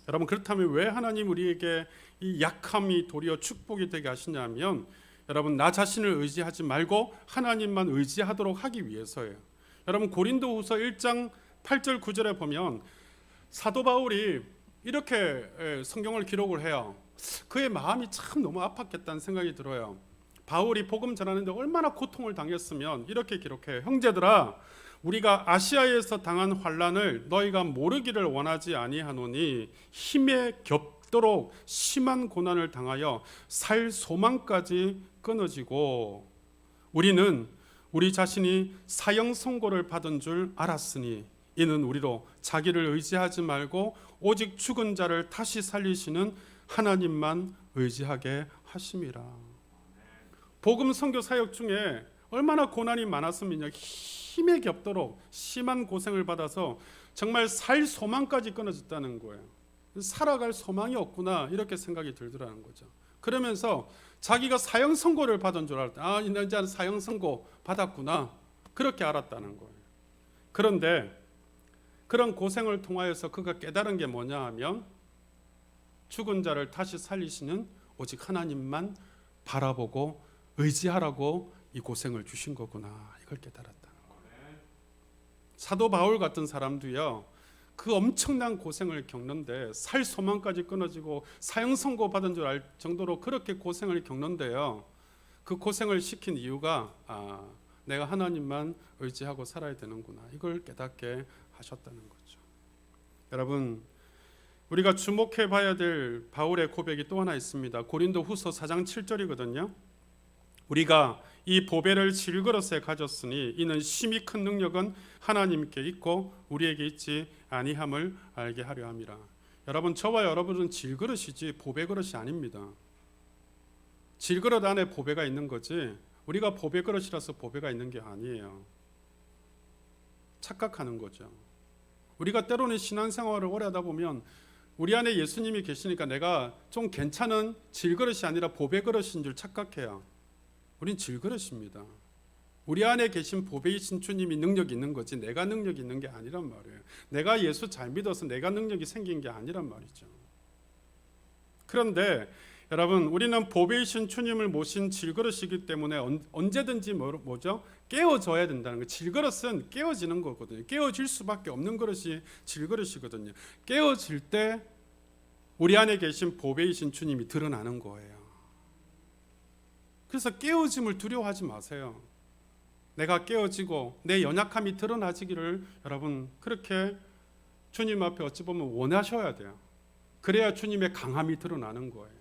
여러분 그렇다면 왜 하나님 우리에게 이 약함이 도리어 축복이 되게 하시냐면 여러분 나 자신을 의지하지 말고 하나님만 의지하도록 하기 위해서예요. 여러분 고린도후서 1장 8절 9절에 보면 사도 바울이 이렇게 성경을 기록을 해요. 그의 마음이 참 너무 아팠겠다는 생각이 들어요. 바울이 복음 전하는데 얼마나 고통을 당했으면 이렇게 기록해요. 형제들아 우리가 아시아에서 당한 환난을 너희가 모르기를 원하지 아니하노니 힘에 겹도록 심한 고난을 당하여 살 소망까지 끊어지고 우리는 우리 자신이 사형 선고를 받은 줄 알았으니 이는 우리로 자기를 의지하지 말고 오직 죽은 자를 다시 살리시는 하나님만 의지하게 하심이라. 복음 선교 사역 중에 얼마나 고난이 많았으면요 힘에 겹도록 심한 고생을 받아서 정말 살 소망까지 끊어졌다는 거예요. 살아갈 소망이 없구나 이렇게 생각이 들더라는 거죠. 그러면서 자기가 사형 선고를 받은 줄 알았다. 이제 사형 선고 받았구나 그렇게 알았다는 거예요. 그런데 그런 고생을 통하여서 그가 깨달은 게 뭐냐 하면 죽은 자를 다시 살리시는 오직 하나님만 바라보고 의지하라고 이 고생을 주신 거구나, 이걸 깨달았다는 거예요. 사도 바울 같은 사람도요, 그 엄청난 고생을 겪는데 살 소망까지 끊어지고 사형 선고 받은 줄 알 정도로 그렇게 고생을 겪는데요, 그 고생을 시킨 이유가 내가 하나님만 의지하고 살아야 되는구나, 이걸 깨닫게 하셨다는 거죠. 여러분, 우리가 주목해 봐야 될 바울의 고백이 또 하나 있습니다. 고린도후서 4장 7절이거든요. 우리가 이 보배를 질그릇에 가졌으니 이는 심히 큰 능력은 하나님께 있고 우리에게 있지 아니함을 알게 하려 함이라. 여러분, 저와 여러분은 질그릇이지 보배 그릇이 아닙니다. 질그릇 안에 보배가 있는 거지 우리가 보배 그릇이라서 보배가 있는 게 아니에요. 착각하는 거죠. 우리가 때로는 신앙생활을 오래 하다 보면 우리 안에 예수님이 계시니까 내가 좀 괜찮은 질그릇이 아니라 보배 그릇인 줄 착각해요. 우린 질그릇입니다. 우리 안에 계신 보배이신 주님이 능력이 있는 거지 내가 능력이 있는 게 아니란 말이에요. 내가 예수 잘 믿어서 내가 능력이 생긴 게 아니란 말이죠. 그런데 여러분, 우리는 보배이신 주님을 모신 질그릇이기 때문에 언제든지 뭐죠? 깨어져야 된다는 거예요. 질그릇은 깨어지는 거거든요. 깨어질 수밖에 없는 그릇이 질그릇이거든요. 깨어질 때 우리 안에 계신 보배이신 주님이 드러나는 거예요. 그래서 깨어짐을 두려워하지 마세요. 내가 깨어지고 내 연약함이 드러나지기를 여러분 그렇게 주님 앞에 어찌 보면 원하셔야 돼요. 그래야 주님의 강함이 드러나는 거예요.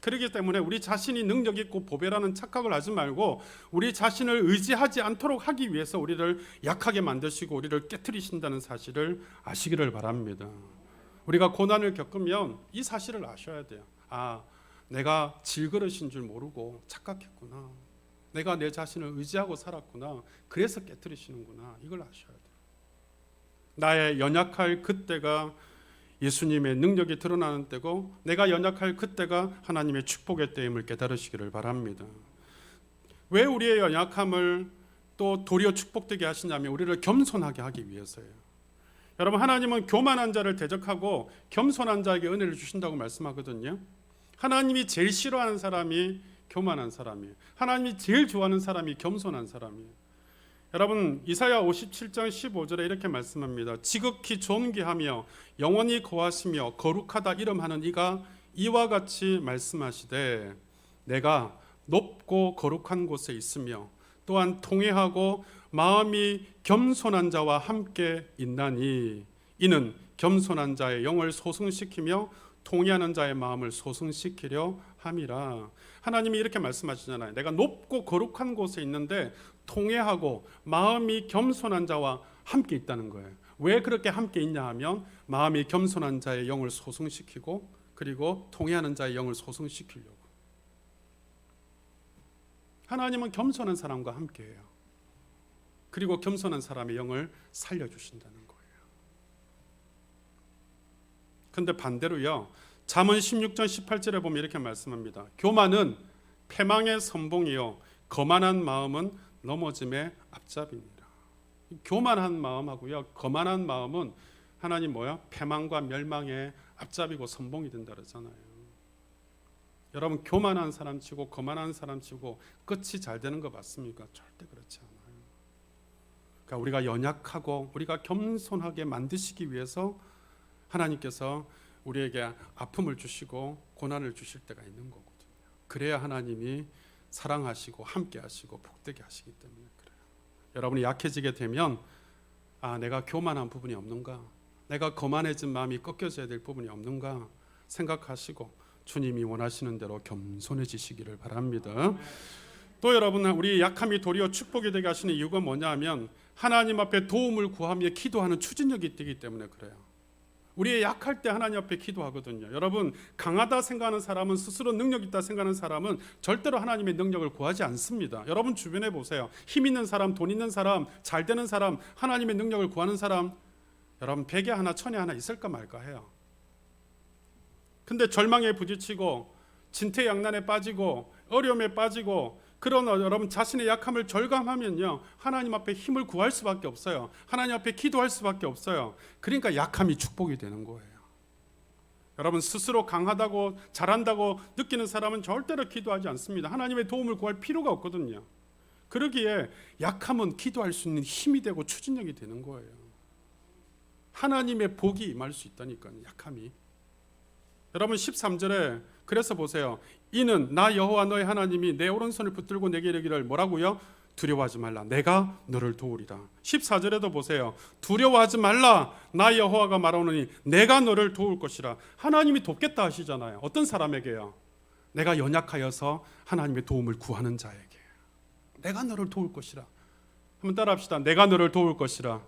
그렇기 때문에 우리 자신이 능력 있고 보배라는 착각을 하지 말고 우리 자신을 의지하지 않도록 하기 위해서 우리를 약하게 만드시고 우리를 깨트리신다는 사실을 아시기를 바랍니다. 우리가 고난을 겪으면 이 사실을 아셔야 돼요. 내가 질그릇인 줄 모르고 착각했구나. 내가 내 자신을 의지하고 살았구나. 그래서 깨트리시는구나. 이걸 아셔야 돼요. 나의 연약할 그때가 예수님의 능력이 드러나는 때고 내가 연약할 그때가 하나님의 축복의 때임을 깨달으시기를 바랍니다. 왜 우리의 연약함을 또 도리어 축복되게 하시냐면 우리를 겸손하게 하기 위해서예요. 여러분, 하나님은 교만한 자를 대적하고 겸손한 자에게 은혜를 주신다고 말씀하거든요. 하나님이 제일 싫어하는 사람이 교만한 사람이에요. 하나님이 제일 좋아하는 사람이 겸손한 사람이에요. 여러분, 이사야 57장 15절에 이렇게 말씀합니다. 지극히 존귀하며 영원히 거하시며 거룩하다 이름하는 이가 이와 같이 말씀하시되 내가 높고 거룩한 곳에 있으며 또한 통회하고 마음이 겸손한 자와 함께 있나니 이는 겸손한 자의 영을 소승시키며 통회하는 자의 마음을 소승시키려 함이라. 하나님이 이렇게 말씀하시잖아요. 내가 높고 거룩한 곳에 있는데 통회하고 마음이 겸손한 자와 함께 있다는 거예요. 왜 그렇게 함께 있냐 하면 마음이 겸손한 자의 영을 소승시키고 그리고 통회하는 자의 영을 소승시키려고. 하나님은 겸손한 사람과 함께해요. 그리고 겸손한 사람의 영을 살려주신다는 거예요. 근데 반대로요, 잠언 16장 18절에 보면 이렇게 말씀합니다. 교만은 패망의 선봉이요 거만한 마음은 넘어짐의 앞잡이니라. 교만한 마음하고요 거만한 마음은 하나님 패망과 멸망의 앞잡이고 선봉이 된다 그러잖아요. 여러분, 교만한 사람 치고 거만한 사람 치고 끝이 잘 되는 거 맞습니까? 절대 그렇지 않아요. 그러니까 우리가 연약하고 우리가 겸손하게 만드시기 위해서 하나님께서 우리에게 아픔을 주시고 고난을 주실 때가 있는 거거든요. 그래야 하나님이 사랑하시고 함께 하시고 복되게 하시기 때문에 그래요. 여러분이 약해지게 되면 내가 교만한 부분이 없는가? 내가 거만해진 마음이 꺾여져야 될 부분이 없는가? 생각하시고 주님이 원하시는 대로 겸손해지시기를 바랍니다. 또 여러분, 우리 약함이 도리어 축복이 되게 하시는 이유가 뭐냐 하면 하나님 앞에 도움을 구하며 기도하는 추진력이 있기 때문에 그래요. 우리의 약할 때 하나님 앞에 기도하거든요. 여러분, 강하다 생각하는 사람은, 스스로 능력 있다 생각하는 사람은 절대로 하나님의 능력을 구하지 않습니다. 여러분 주변에 보세요. 힘 있는 사람, 돈 있는 사람, 잘 되는 사람, 하나님의 능력을 구하는 사람, 여러분 100에 하나 1000에 하나 있을까 말까 해요. 근데 절망에 부딪히고 진퇴양난에 빠지고 어려움에 빠지고 그런 여러분 자신의 약함을 절감하면요 하나님 앞에 힘을 구할 수밖에 없어요. 하나님 앞에 기도할 수밖에 없어요. 그러니까 약함이 축복이 되는 거예요. 여러분, 스스로 강하다고 잘한다고 느끼는 사람은 절대로 기도하지 않습니다. 하나님의 도움을 구할 필요가 없거든요. 그러기에 약함은 기도할 수 있는 힘이 되고 추진력이 되는 거예요. 하나님의 복이 임할 수 있다니까요. 약함이. 여러분 13절에 그래서 보세요. 이는 나 여호와 너의 하나님이 내 오른손을 붙들고 내게 이르기를 뭐라고요? 두려워하지 말라. 내가 너를 도우리라. 14절에도 보세요. 두려워하지 말라. 나 여호와가 말하노니 내가 너를 도울 것이라. 하나님이 돕겠다 하시잖아요. 어떤 사람에게요? 내가 연약하여서 하나님의 도움을 구하는 자에게. 내가 너를 도울 것이라. 한번 따라합시다. 내가 너를 도울 것이라.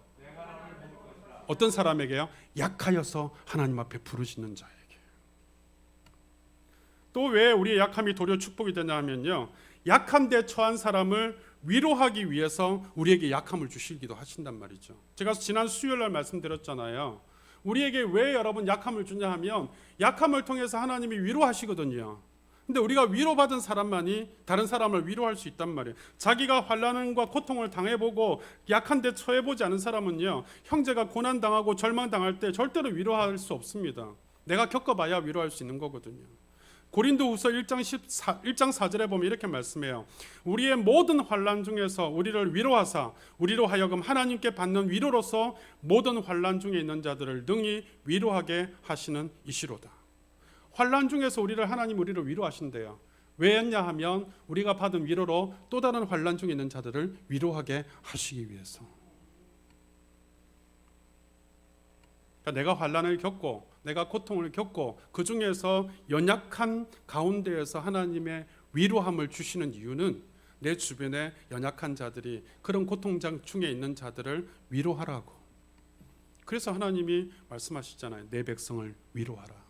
어떤 사람에게요? 약하여서 하나님 앞에 부르시는 자에게. 또 왜 우리의 약함이 도리어 축복이 되냐 하면요, 약한 데 처한 사람을 위로하기 위해서 우리에게 약함을 주시기도 하신단 말이죠. 제가 지난 수요일 날 말씀드렸잖아요. 우리에게 왜 여러분 약함을 주냐 하면 약함을 통해서 하나님이 위로하시거든요. 근데 우리가 위로받은 사람만이 다른 사람을 위로할 수 있단 말이에요. 자기가 환난과 고통을 당해보고 약한 데 처해보지 않은 사람은요, 형제가 고난당하고 절망당할 때 절대로 위로할 수 없습니다. 내가 겪어봐야 위로할 수 있는 거거든요. 고린도후서 1장 4절에 보면 이렇게 말씀해요. 우리의 모든 환난 중에서 우리를 위로하사 우리로 하여금 하나님께 받는 위로로서 모든 환난 중에 있는 자들을 능히 위로하게 하시는 이시로다. 환난 중에서 하나님 우리를 위로하신대요. 왜였냐 하면 우리가 받은 위로로 또 다른 환난 중에 있는 자들을 위로하게 하시기 위해서. 그러니까 내가 환난을 겪고 내가 고통을 겪고 그 중에서 연약한 가운데에서 하나님의 위로함을 주시는 이유는 내 주변에 연약한 자들이 그런 고통장 중에 있는 자들을 위로하라고. 그래서 하나님이 말씀하시잖아요. 내 백성을 위로하라.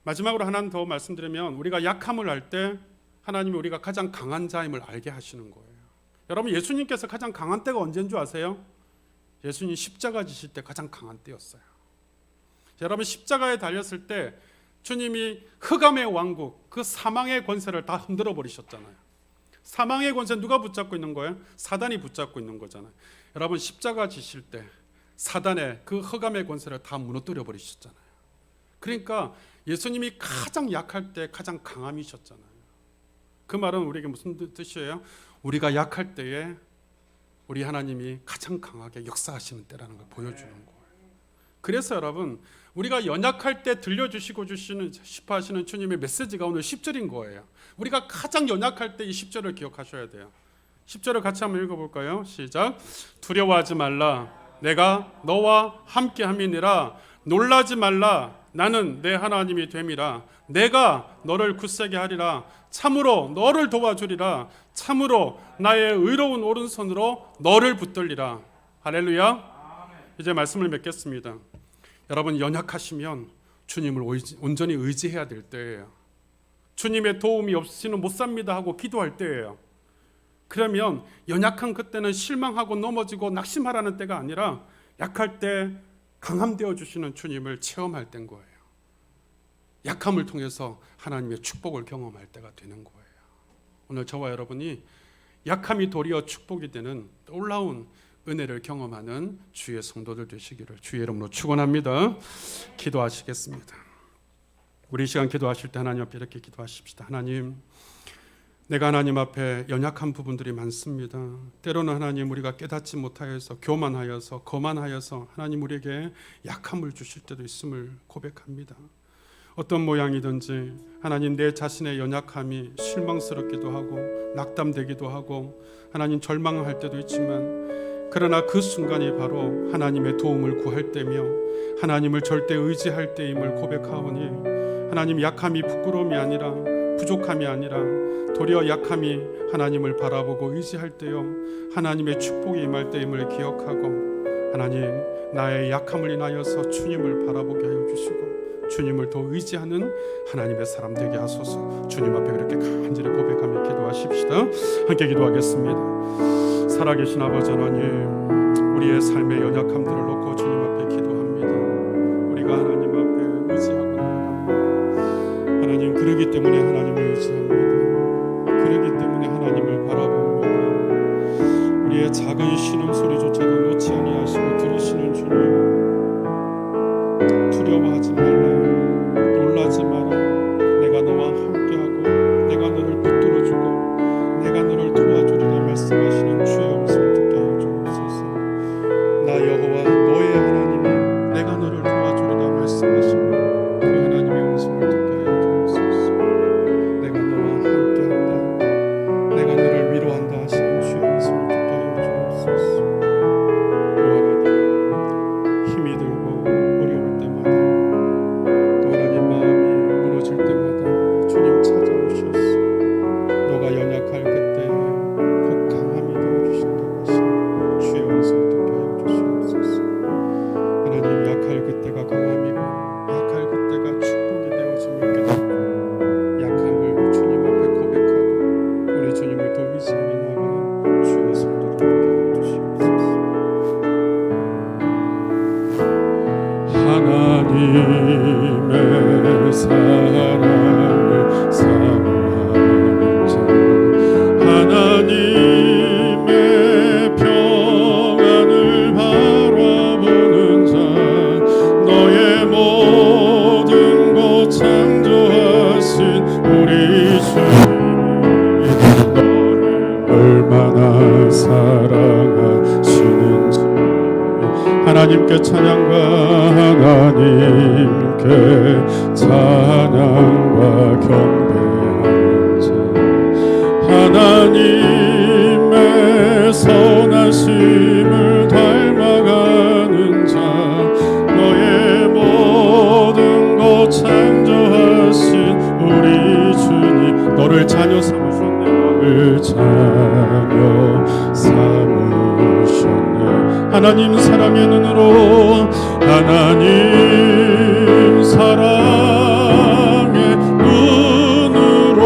마지막으로 하나 더 말씀드리면 우리가 약함을 할 때 하나님이 우리가 가장 강한 자임을 알게 하시는 거예요. 여러분 예수님께서 가장 강한 때가 언제인 줄 아세요? 예수님 십자가 지실 때 가장 강한 때였어요. 여러분 십자가에 달렸을 때 주님이 흑암의 왕국, 그 사망의 권세를 다 흔들어 버리셨잖아요. 사망의 권세 누가 붙잡고 있는 거예요? 사단이 붙잡고 있는 거잖아요. 여러분 십자가 지실 때 사단의 그 흑암의 권세를 다 무너뜨려 버리셨잖아요. 그러니까 예수님이 가장 약할 때 가장 강함이셨잖아요. 그 말은 우리에게 무슨 뜻이에요? 우리가 약할 때에 우리 하나님이 가장 강하게 역사하시는 때라는 걸 보여주는 거예요. 그래서 여러분 우리가 연약할 때 들려주시고 싶어 하시는 주님의 메시지가 오늘 10절인 거예요. 우리가 가장 연약할 때 이 10절을 기억하셔야 돼요. 10절을 같이 한번 읽어볼까요? 시작. 두려워하지 말라. 내가 너와 함께함이니라. 놀라지 말라. 나는 내 하나님이 됨이라. 내가 너를 굳세게 하리라. 참으로 너를 도와주리라. 참으로 나의 의로운 오른손으로 너를 붙들리라. 할렐루야. 이제 말씀을 맺겠습니다. 여러분 연약하시면 주님을 온전히 의지해야 될 때예요. 주님의 도움이 없이는 못 삽니다 하고 기도할 때예요. 그러면 연약한 그때는 실망하고 넘어지고 낙심하라는 때가 아니라 약할 때 강함되어 주시는 주님을 체험할 때인 거예요. 약함을 통해서 하나님의 축복을 경험할 때가 되는 거예요. 오늘 저와 여러분이 약함이 도리어 축복이 되는 놀라운 은혜를 경험하는 주의 성도들 되시기를 주의 이름으로 축원합니다. 기도하시겠습니다. 우리 시간 기도하실 때 하나님 앞에 이렇게 기도하십시다. 하나님, 내가 하나님 앞에 연약한 부분들이 많습니다. 때로는 하나님 우리가 깨닫지 못하여서 교만하여서 거만하여서 하나님 우리에게 약함을 주실 때도 있음을 고백합니다. 어떤 모양이든지 하나님 내 자신의 연약함이 실망스럽기도 하고 낙담되기도 하고 하나님 절망할 때도 있지만 그러나 그 순간이 바로 하나님의 도움을 구할 때며 하나님을 절대 의지할 때임을 고백하오니 하나님 약함이 부끄러움이 아니라 부족함이 아니라 도리어 약함이 하나님을 바라보고 의지할 때요 하나님의 축복이 임할 때임을 기억하고 하나님 나의 약함을 인하여서 주님을 바라보게 하여 주시고 주님을 더 의지하는 하나님의 사람 되게 하소서. 주님 앞에 그렇게 간절히 고백하며 기도하십시다. 함께 기도하겠습니다. 살아계신 아버지 하나님, 우리의 삶의 연약함들을 놓고 주님 앞에 기도합니다. 우리가 하나님 앞에 의지하고 나갑니다. 하나님 그러기 때문에 하나님을 의지합니다. 그러기 때문에 하나님을 바라봅니다. 우리의 작은 신음소리조차도 놓지 아니하시고 들으시는 주님, 하나님의 사랑을 사모하는 자, 하나님의 평안을 바라보는 자, 너의 모든 것 창조하신 우리 주님이 너를 얼마나 사랑하시는지 하나님께 찬양과 하나님께 찬양과 경배하는 자, 하나님의 선하심을 닮아가는 자, 너의 모든 것 창조하신 우리 주님, 너를 자녀 삼으셨네. 너를 자녀 삼으셨네. 하나님 사랑의 눈으로, 하나님 사랑의 눈으로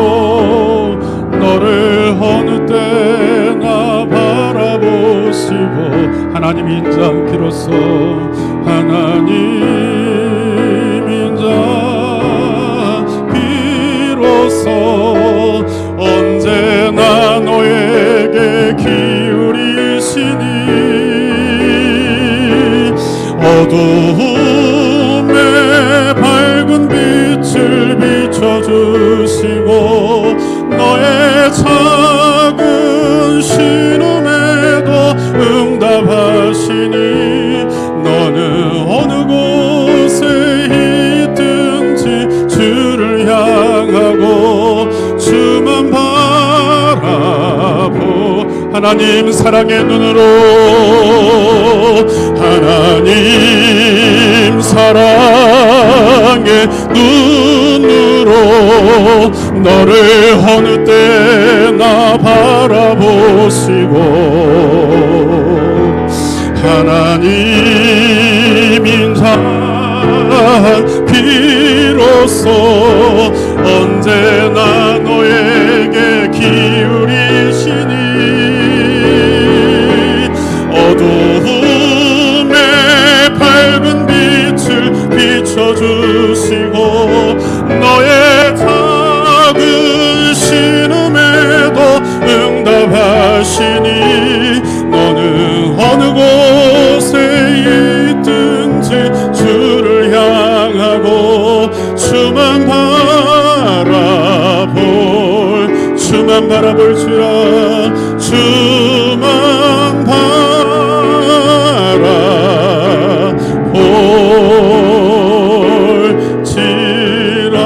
너를 어느 때나 바라보시고, 하나님 인자 비로소 하나님 인자 비로소 언제나 너에게 기울이시니 어두움에 밝은 빛을 비춰주시고 너의 작은 신음에도 응답하시니 너는 어느 곳에 있든지 주를 향하고 주만 바라보 하나님 사랑의 눈으로 하나님 사랑의 눈으로 너를 어느 때나 바라보시고 하나님 인자 비로소 언제나 너에게 기울이시니 어두움에 밝은 빛을 비춰주시고 너의 작은 신음에도 응답하시니 너는 어느 곳에 있든지 주를 향하고 주만 바라볼지라 주만 바라볼지라.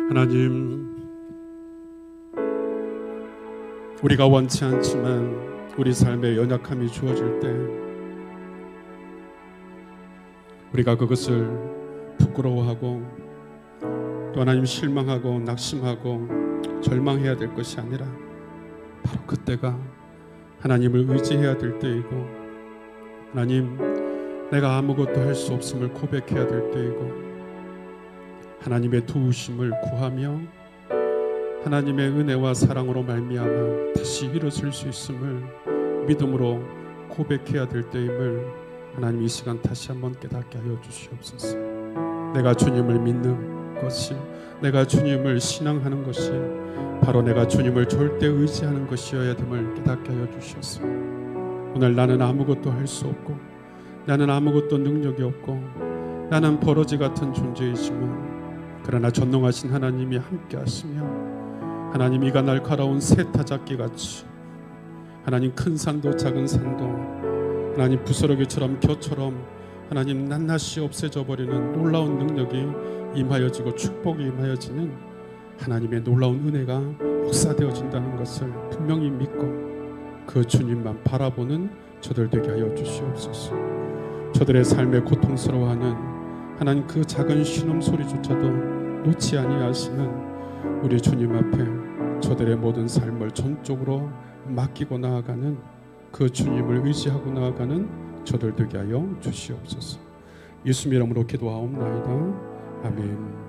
하나님, 우리가 원치 않지만 우리 삶에 연약함이 주어질 때 우리가 그것을 부끄러워하고 또 하나님 실망하고 낙심하고 절망해야 될 것이 아니라 바로 그때가 하나님을 의지해야 될 때이고 하나님 내가 아무것도 할 수 없음을 고백해야 될 때이고 하나님의 도우심을 구하며 하나님의 은혜와 사랑으로 말미암아 다시 일어설 수 있음을 믿음으로 고백해야 될 때임을 하나님 이 시간 다시 한번 깨닫게 하여 주시옵소서. 내가 주님을 믿는 것이 내가 주님을 신앙하는 것이 바로 내가 주님을 절대 의지하는 것이어야 됨을 깨닫게 하여 주시옵소서. 오늘 나는 아무것도 할 수 없고 나는 아무것도 능력이 없고 나는 버러지 같은 존재이지만 그러나 전능하신 하나님이 함께 하시며 하나님 이가 날카로운 세타잡기같이 하나님 큰 산도 작은 산도 하나님 부스러기처럼 겨처럼 하나님 낱낱이 없애져 버리는 놀라운 능력이 임하여지고 축복이 임하여지는 하나님의 놀라운 은혜가 역사되어진다는 것을 분명히 믿고 그 주님만 바라보는 저들 되게 하여 주시옵소서. 저들의 삶에 고통스러워하는 하나님 그 작은 신음소리조차도 놓지 아니하시는 우리 주님 앞에 저들의 모든 삶을 전적으로 맡기고 나아가는 그 주님을 의지하고 나아가는 저들 되게 하여 주시옵소서. 예수님 이름으로 기도하옵나이다. 아멘.